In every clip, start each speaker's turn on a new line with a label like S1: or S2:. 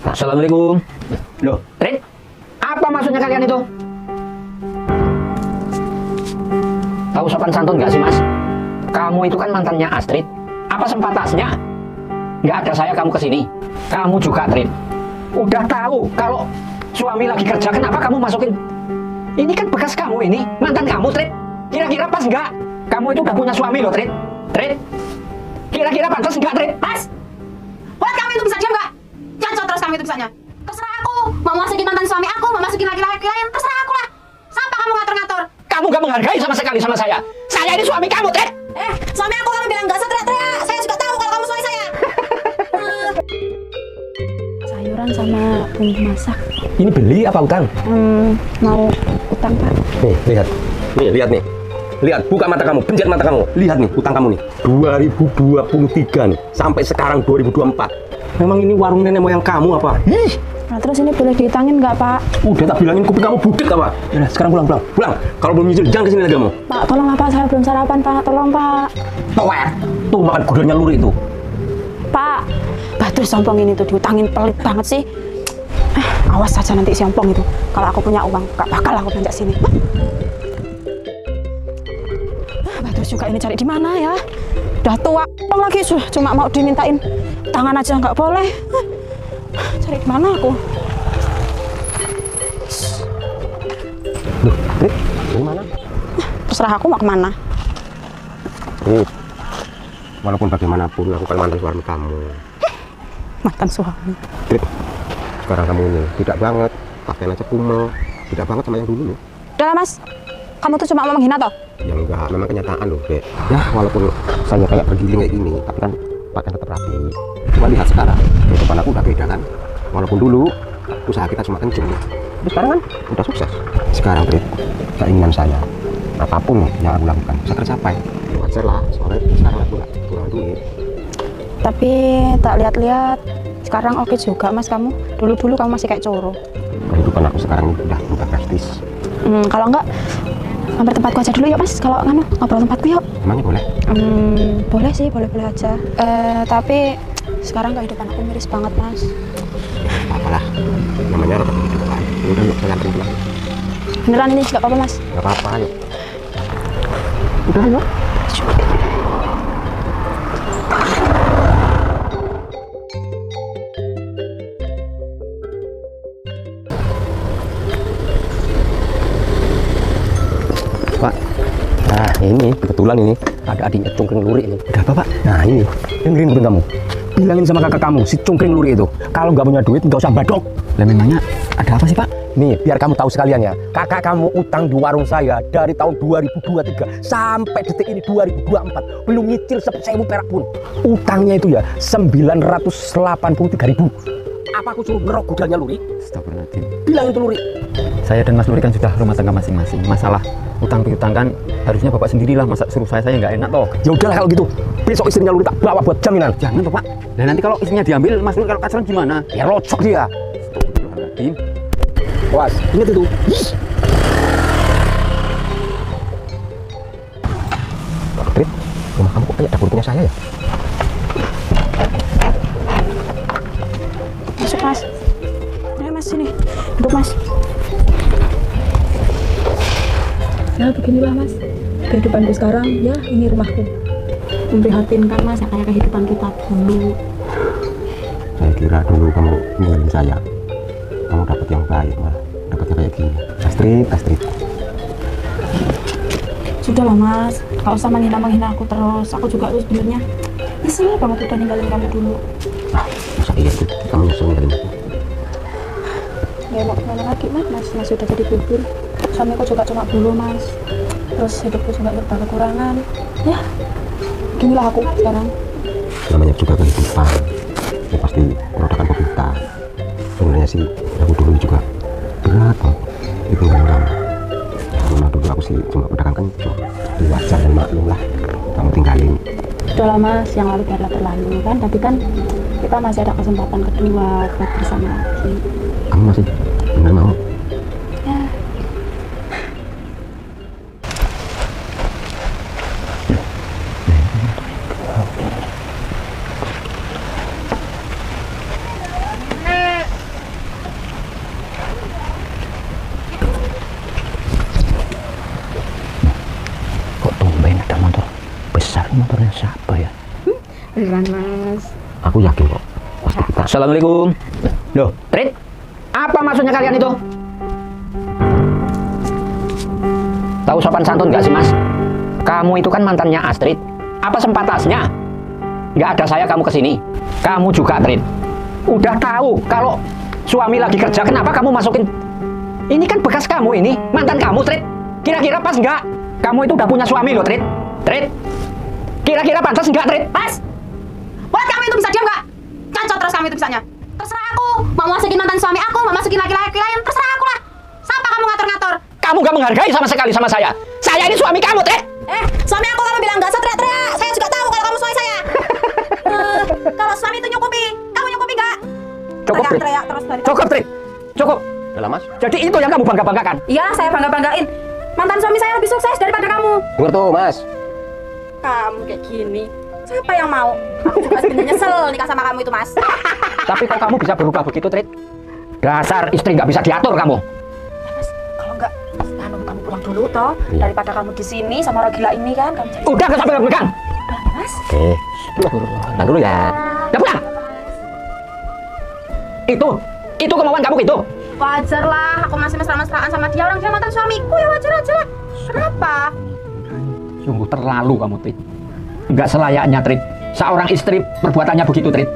S1: Assalamualaikum. Loh, Rin, apa maksudnya kalian itu? Tahu sopan santun nggak sih, Mas? Kamu itu kan mantannya Astrid. Apa sempatasnya? Nggak ada saya kamu kesini. Kamu juga, Rin. Udah tahu kalau suami lagi kerja, kenapa kamu masukin? Ini kan bekas kamu ini, mantan kamu, Trin. Kira-kira pas nggak? Kamu itu udah punya suami loh, Trin. Trin, kira-kira pantas nggak, Trin?
S2: Mas, buat kamu itu bisa diam nggak? Jangan terus kamu itu bisanya. Terserah aku, mau masukin mantan suami aku, mau masukin laki-laki lain, terserah aku lah. Sampai kamu ngatur-ngatur.
S1: Kamu nggak menghargai sama sekali sama saya. Saya ini suami kamu, Trin.
S2: Suami aku kamu bilang nggak usah teriak-teriak. Saya juga tahu kalau kamu suami saya.
S3: Sayuran sama bumbu masak.
S1: Ini beli apa utang?
S3: Mau utang, Pak.
S4: Nih, lihat. Nih, lihat nih. Lihat, buka mata kamu, pencet mata kamu. Lihat nih, utang kamu nih. 2023 nih, sampai sekarang 2024. Memang ini warung nenek moyang kamu apa? Ih,
S3: Nah, terus ini boleh diutangin nggak, Pak?
S4: udah tak bilangin kuping kamu budek apa? Yaudah, sekarang pulang, pulang. Pulang. Kalau belum nyicil, jangan kesini lagi kamu.
S3: Pak, tolong Pak, saya belum sarapan, Pak. Tolong, Pak.
S4: Tower. Tuh makan gudangnya luri itu.
S3: Pak, Batur sompong ini tuh diutangin pelit banget sih. Awas saja nanti si ompong itu. Kalau aku punya uang, gak bakal aku belanja sini. Batur juga ini cari di mana ya? Udah tua lagi, cuma mau dimintain tangan aja nggak boleh. Cari di mana aku?
S4: Loh, Rit, dari mana?
S3: Terserah aku mau kemana.
S4: Rit, walaupun bagaimanapun aku kan mantan suami kamu.
S3: Mantan suami.
S4: Rit, sekarang kamu ini tidak banget, pakaian aja kumo, tidak banget sama yang dulu loh.
S3: Udah lah, Mas, kamu tuh cuma mau menghina toh?
S4: Ya enggak, memang kenyataan loh, Dek. Ya, walaupun saya kayak bergiling kayak gini, tapi kan pakaian tetap rapi. Cuma lihat sekarang, depan aku udah beda kan. Walaupun dulu usaha kita cuma kenceng, tapi sekarang kan udah sukses. Sekarang, Dek, keinginan saya, apapun yang aku lakukan bisa tercapai. Wajar lah, soalnya sekarang aku nggak kurang duit.
S3: Tapi tak lihat-lihat sekarang oke juga, Mas, kamu. Dulu-dulu kamu masih kayak coro.
S4: Kehidupan aku sekarang udah berubah drastis.
S3: Kalau enggak, mampir tempatku aja dulu yuk, Mas. Kalau nganu ngobrol tempatku yuk.
S4: Emangnya boleh?
S3: Boleh sih, boleh-boleh aja. Tapi sekarang kehidupan aku miris banget, Mas.
S4: Apalah, namanya roda kehidupan. Udah yuk, saya anterin pulang.
S3: Beneran ini juga apa-apa, Mas?
S4: Gak apa-apa, yuk. Udah yuk. Pak, nah ini kebetulan ini ada adiknya cungkring lurik ini. Udah apa, Pak? Nah ini, dengerin kuping kamu. Bilangin sama kakak kamu, si cungkring lurik itu, kalau nggak punya duit nggak usah badok. Lah memangnya ada apa sih, Pak? Nih, biar kamu tahu sekalian ya. Kakak kamu utang di warung saya dari tahun 2023 sampai detik ini 2024 belum nyicil 1.000 perak pun. Utangnya itu ya 983.000. Apa aku suruh ngerok gudangnya Luri?
S5: Astagfirullahaladzim.
S4: Bilangin tuh Luri.
S5: Saya dan Mas Luri kan sudah rumah tangga masing-masing. Masalah utang piutang kan harusnya Bapak sendirilah, masa suruh saya nggak enak toh.
S4: Ya udahlah kalau gitu. Besok istrinya Luri tak bawa buat jaminan.
S5: Jangan toh, Pak. Dan nanti kalau istrinya diambil, Mas Luri kalau pacaran gimana?
S4: Ya locok dia.
S5: Astagfirullahaladzim.
S4: Was, ingat itu. Trit, rumah kamu kok kayak dapur punya saya ya?
S3: Masuk, Mas. Ayo, Mas, sini. Duduk, Mas.
S6: Ya beginilah, Mas, kehidupanku sekarang. Ya ini rumahku. Memprihatinkan, Mas, kayak kehidupan kita dulu.
S4: Saya kira dulu kamu ninggalin saya. Kamu dapat yang baik, malah dapatnya kayak gini. Astrid.
S3: Sudahlah, Mas. Gak usah menghina aku terus. Aku juga tuh sebenarnya nyesel banget udah ninggalin kamu dulu.
S4: Ah, masa iya itu? Kamu nyesel ninggalin aku?
S3: Ya mau kemana lagi, Mas? Mas sudah jadi bubur. Suamiku juga cuma dulu, Mas. Terus hidupku juga serba kekurangan. Ya, ginilah aku sekarang.
S4: Namanya juga kehidupan. Ya pasti merodakan kita. Sebenarnya sih aku dulu juga berat kok ditinggalin kamu. Ya memang dulu aku sih cuma pedagang kencur. Jadi wajar dan maklum lah kamu tinggalin.
S3: Udahlah, Mas, yang lalu biarlah terlalu kan. Tapi kan kita masih ada kesempatan kedua buat bersama lagi.
S4: Kamu masih benar mau?
S3: Ya.
S1: Nomornya siapa ya?
S6: Beneran mas.
S1: Aku yakin kok. Assalamualaikum. Loh, Trit, apa maksudnya kalian itu? Tahu sopan santun nggak sih mas? Kamu itu kan mantannya Astrid. Apa sempatasnya? Nggak ada saya kamu kesini. Kamu juga, Trit. Udah tahu kalau suami lagi kerja, kenapa kamu masukin? Ini kan bekas kamu ini, mantan kamu, Trit. Kira-kira pas nggak? Kamu itu udah punya suami loh, Trit. Trit, kira-kira pantas nggak, Trit?
S2: Pas. Buat kamu itu bisa diam nggak? Cacot terus kamu itu bisanya. Terserah aku. Mau masukin mantan suami aku, mau masukin laki-laki lain, terserah aku lah. Siapa kamu ngatur-ngatur?
S1: Kamu nggak menghargai sama sekali sama saya. Saya ini suami kamu, Trit.
S2: Suami aku kamu bilang nggak usah teriak-teriak. Saya juga tahu kalau kamu suami saya. Kalau suami itu nyukupi, kamu nyukupi nggak?
S1: Cukup, Trit.
S2: Teriak terus dari
S1: Cukup, Trit. Cukup.
S4: Udah mas.
S1: Jadi itu yang kamu bangga-banggakan.
S2: Iya, saya bangga-banggain. Mantan suami saya lebih sukses daripada kamu.
S4: Dengar tuh mas.
S2: Kamu kayak gini. Siapa yang mau? Aku juga sebenarnya nyesel nikah sama kamu itu, Mas.
S1: Tapi kok kamu bisa berubah begitu, Trit? Dasar istri nggak bisa diatur kamu.
S2: Mas, kalau enggak, kamu pulang dulu toh. Daripada kamu di sini sama orang gila ini kan, kamu jadi.
S1: Udah nggak sampai pegang.
S2: Mas.
S4: Oke. Pulang dulu ya.
S1: Udah pulang. Itu kemauan kamu gitu.
S2: Wajar lah, aku masih mesra-mesraan sama dia, orang dia mantan suamiku, ya wajar aja lah. Kenapa?
S1: Sungguh terlalu kamu, Trit. Nggak selayaknya, Trit. Seorang istri perbuatannya begitu, Trit.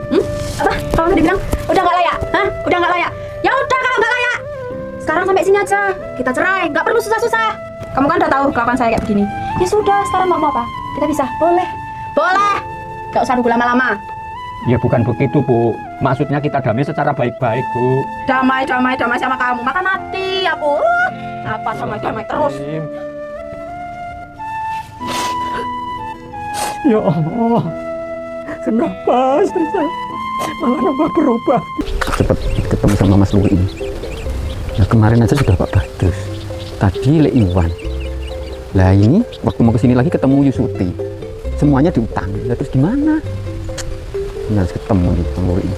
S2: Apa? Kamu tadi bilang udah nggak layak? Hah? Udah nggak layak? Ya udah kalau nggak layak. Sekarang sampai sini aja. Kita cerai, nggak perlu susah-susah. Kamu kan udah tahu kelakuan saya kayak begini. Ya sudah, sekarang mau apa? Kita bisa? Boleh. Boleh. Nggak usah nunggu lama-lama.
S1: Ya bukan begitu, Bu. Maksudnya kita damai secara baik-baik, Bu.
S2: Damai sama kamu. Makan hati aku. Apa sama damai terus?
S1: Ya Allah. Kenapa istri saya malah nambah berubah?
S5: Cepat ketemu sama Mas Luwi ini. Nah, kemarin aja sudah Pak Badrus. Tadi Le Iwan. Lah ini waktu mau kesini lagi ketemu Yusuti. Semuanya diutang. Lah terus gimana? Ini harus ketemu nih Bang Luwi ini.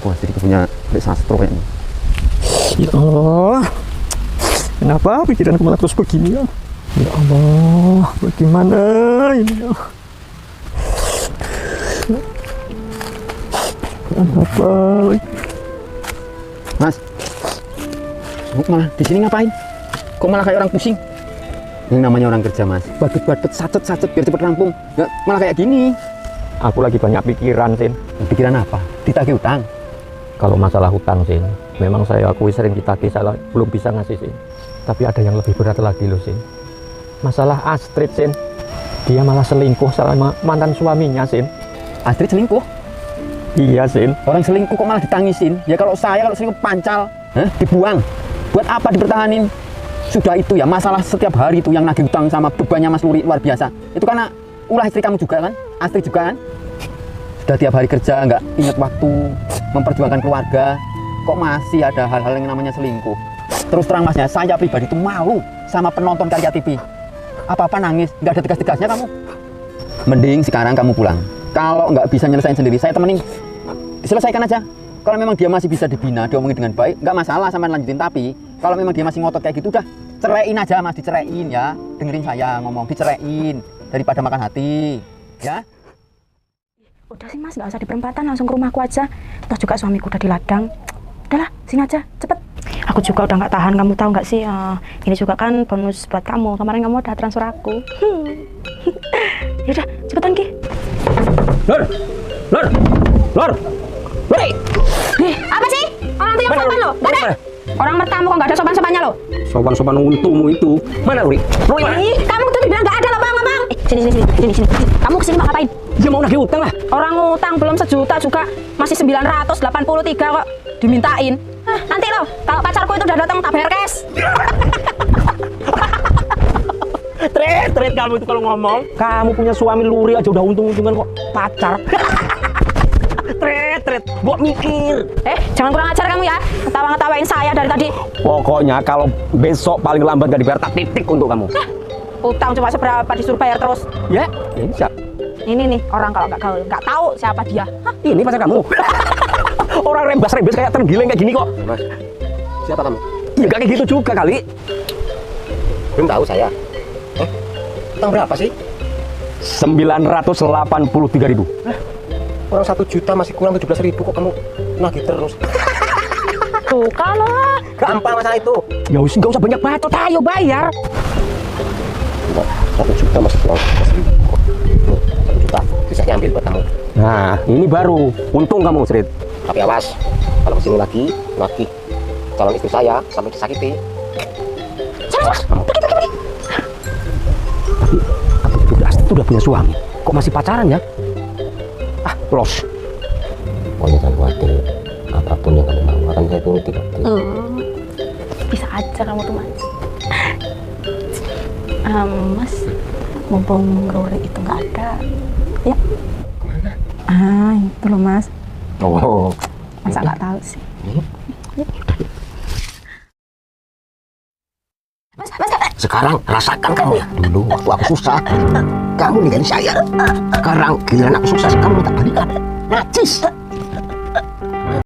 S5: Wah, jadi punya Lek Sastro kayaknya.
S1: Ya Allah. Kenapa pikiranku malah terus begini ya? Ya Allah, bagaimana ini ya? Kenapa lagi?
S5: Mas, kamu malah di sini ngapain? Kok malah kayak orang pusing? Yang namanya orang kerja, Mas. Badut-badut, sacet-sacet biar cepet rampung. Nggak, malah kayak gini.
S1: Aku lagi banyak pikiran, Sin.
S5: Pikiran apa? Ditagih utang.
S1: Kalau masalah hutang, Sin, memang saya akui sering ditagih, saya belum bisa ngasih, Sin. Tapi ada yang lebih berat lagi loh, Sin. Masalah Astrid, Sin. Dia malah selingkuh sama mantan suaminya, Sin.
S5: Astrid selingkuh?
S1: Iya, Sin.
S5: Orang selingkuh kok malah ditangisin? Ya kalau selingkuh pancal, dibuang. Buat apa dipertahanin? Sudah itu ya, masalah setiap hari itu yang nagih utang sama bebannya Mas Luri luar biasa. Itu karena ulah istri kamu juga kan? Astrid juga kan? Sudah tiap hari kerja, nggak ingat waktu, memperjuangkan keluarga. Kok masih ada hal-hal yang namanya selingkuh? Terus terang Masnya, saya pribadi itu malu sama penonton Karya TV. Apa-apa nangis, nggak ada tegas-tegasnya kamu. Mending sekarang kamu pulang. Kalau nggak bisa nyelesain sendiri, saya temenin. Diselesaikan aja. Kalau memang dia masih bisa dibina, diomongin dengan baik, nggak masalah sama lanjutin. Tapi kalau memang dia masih ngotot kayak gitu, udah ceraiin aja Mas, diceraiin ya. Dengerin saya ngomong, diceraiin daripada makan hati, ya.
S3: Udah sih mas, nggak usah di perempatan, langsung ke rumahku aja. Toh juga suamiku udah di ladang. Udahlah, sini aja, cepet. Aku juga udah nggak tahan, kamu tahu nggak sih? Ini juga kan bonus buat kamu. Kemarin kamu udah transfer aku. Yaudah, cepetan Ki.
S1: Lor.
S2: Apa sih? Orang tuh yang sopan lo? Gak ada? Orang mertamu kok nggak ada sopan-sopannya lo?
S1: Sopan-sopan untumu itu. Mana, Luri? Mana?
S2: Ih, kamu tuh dibilang nggak ada lo, ngomong. Sini. Kamu kesini mau ngapain?
S1: Dia mau nagih utang lah.
S2: Orang utang belum 1 juta juga, masih 983 kok dimintain. Nanti lo, kalau pacarku itu udah datang tak bayar cash.
S1: Tret kamu itu kalau ngomong. Kamu punya suami Luri aja udah untung-untungan kok pacar. Tret, buat mikir.
S2: Jangan kurang ajar kamu ya, ngetawain saya dari tadi.
S1: Pokoknya kalau besok paling lambat gak dibayar tak titik untuk kamu.
S2: Utang cuma seberapa disuruh bayar terus.
S1: Ya, ini siapa?
S2: Ini nih orang kalau nggak tahu siapa dia.
S1: Ini pacar kamu. Orang rembas kayak terenggiling kayak gini kok.
S4: Mas, siapa kamu?
S1: Ya gak kayak gitu juga kali.
S4: Belum tahu saya. Utang berapa sih? 983.000.
S7: Orang 1 juta masih kurang 17.000 kok kamu nagih terus.
S3: Tuh, kalau
S7: Gampang masalah itu.
S4: Ya wis enggak usah banyak bacot, ayo bayar.
S7: 1 juta masih kurang 17.000 kok. Nih, 1 juta sisanya ambil buat kamu.
S4: Nah, ini baru untung kamu, Srit.
S7: Tapi awas, kalau kesini lagi, nagih calon istri saya sampai disakiti. Awas kamu.
S4: Tapi aku juga Astrid udah punya suami. Kok masih pacaran ya? Ah, los.
S7: Pokoknya jangan khawatir. Apapun yang kamu mau akan saya turuti.
S3: bisa aja kamu tuh Mas. Mas, mumpung Rory itu nggak ada, ya. Ah, itu loh Mas.
S7: Oh,
S3: Masa nggak tahu sih?
S7: sekarang rasakan kamu ya. Dulu waktu aku susah, kamu ninggalin saya. Sekarang giliran aku sukses, kamu minta balikan. Najis.